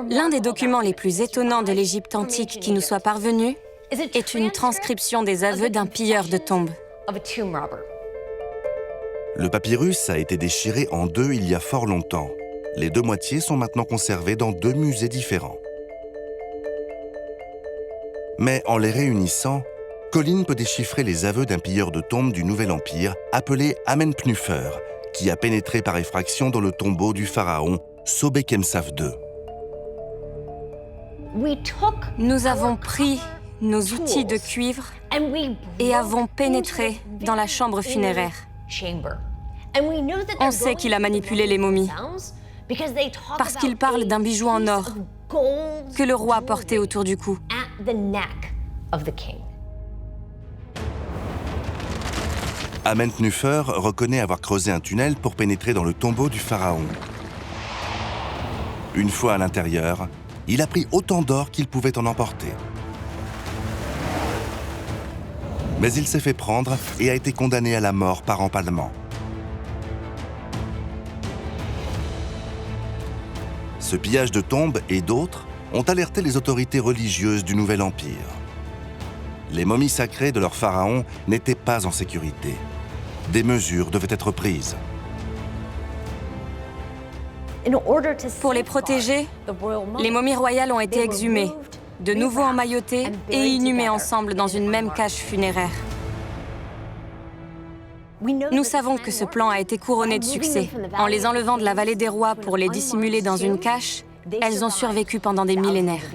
L'un des documents les plus étonnants de l'Égypte antique qui nous soit parvenu est une transcription des aveux d'un pilleur de tombes. Le papyrus a été déchiré en deux il y a fort longtemps. Les deux moitiés sont maintenant conservées dans deux musées différents. Mais en les réunissant, Colin peut déchiffrer les aveux d'un pilleur de tombes du Nouvel Empire appelé Amenpnufer, qui a pénétré par effraction dans le tombeau du pharaon Sobekemsaf II. Nous avons pris nos outils de cuivre et avons pénétré dans la chambre funéraire. On sait qu'il a manipulé les momies parce qu'il parle d'un bijou en or que le roi portait autour du cou. Amenpnufer reconnaît avoir creusé un tunnel pour pénétrer dans le tombeau du pharaon. Une fois à l'intérieur, il a pris autant d'or qu'il pouvait en emporter. Mais il s'est fait prendre et a été condamné à la mort par empalement. Ce pillage de tombes et d'autres ont alerté les autorités religieuses du Nouvel Empire. Les momies sacrées de leur pharaon n'étaient pas en sécurité. Des mesures devaient être prises. Pour les protéger, les momies royales ont été exhumées, de nouveau emmaillotées et inhumées ensemble dans une même cage funéraire. Nous savons que ce plan a été couronné de succès. En les enlevant de la vallée des rois pour les dissimuler dans une cache, elles ont survécu pendant des millénaires.